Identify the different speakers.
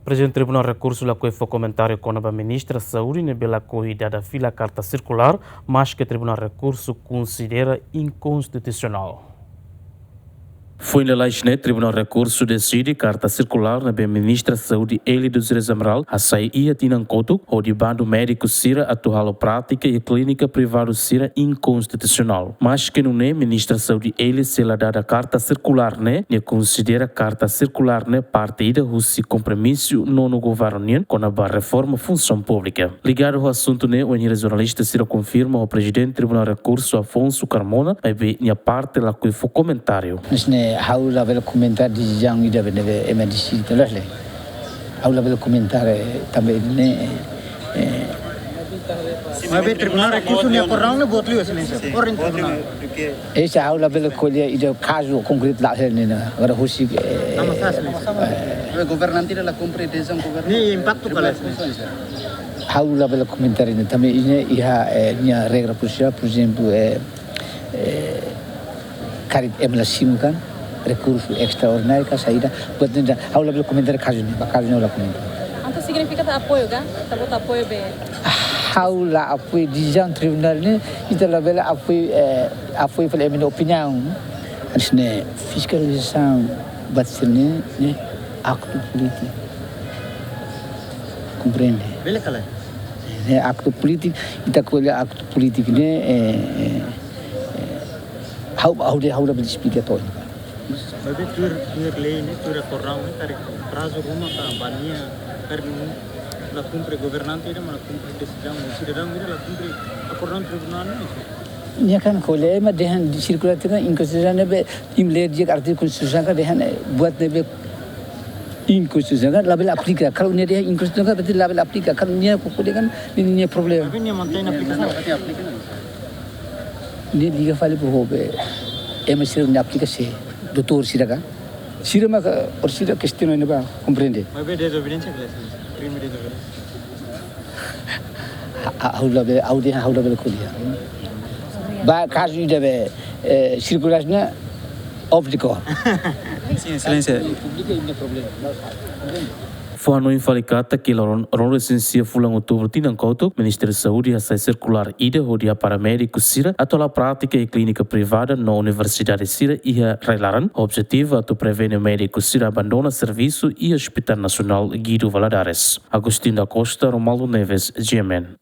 Speaker 1: Prezidente Tribunal Rekursu lakohi komentario kona Ministra Sau lakohi dada fila karta sirkular, maske Tribunal Rekursu konsidera Inkonstituisional. Foi na lei Tribunal Rekursu decide karta sirkular na Ministra Sau ele dos Resamral a sair ia tinan kotuk ou de bando médico sira atual prática e clínica privado sira inconstitucional. Mas que não é Ministra Sau ele se la dada karta sirkular ne considera karta sirkular ne partida russi compromisso no governo com a reforma função pública. Ligado ao assunto ne o jornalista sira confirma o Presidente Tribunal Rekursu Afonso Carmona e minha parte lá que foi comentário.
Speaker 2: How level comentar di jang ida bene emergency telah le. How level comentar também ne.
Speaker 3: Mas Tribunal Rekursu ne corrão ne botli excelência. Correm tribunal.
Speaker 2: Esse how level colher ida caso concreto lá ne na. Agora hoje
Speaker 3: governante da compreensão governo. Ne impacto qual
Speaker 2: how level comentar ne também ne ia minha regra por exemplo carit emulasim kan recurso extraordinário que a saída pode ter aula pelo comentário caso não lá comentário.
Speaker 4: Então significa apoio kan? Tá bota apoio be.
Speaker 2: Aula apoio di jang tribunal ni itu lah bela apoio pela minha opinião. Asne fiscalização batsine ne akto politik. Compreende?
Speaker 3: Bela kala.
Speaker 2: Ne akto politik kita kolha akto politik ne how dah explica todo.
Speaker 3: Mas tu lei ne tu corrão ne cari prazo rumah ka bania cari la cumpre governante ida la cumpre decisão cidadão ida la cumpre a corrão tribunal ne.
Speaker 2: Ya kan kolhe mas dehan sirkular tu kan inkonstitusional ne be imler je artikel konstitusional kan dehan buat ne be inkonstitusional kan label aplika kalau ne dehan inkonstitusional kan berarti label aplika kalau ne kolhe kan ini problem.
Speaker 3: Tapi ne mantém aplicação berarti aplica.
Speaker 2: Ni liga fale por hobe emisir ne aplikasi doutor siraga sira ma or sira questão ne ba compreende.
Speaker 3: Mas be desobediência classe crime de desobediência.
Speaker 2: How level kolhe ba caso ida be circular ne off the cor.
Speaker 5: Sim, excelência.
Speaker 1: Foi no infalicata que ron recensia fulang outubro tinang kotok Ministra Sau a sai circular ida hodia para médico sira atual prática e clínica privada na Universidade Sira ia reilaran objetivo a prevenir médico sira abandona serviço e Hospital Nacional Guido Valadares. Agostinho da Costa, Romualdo Neves, GMN.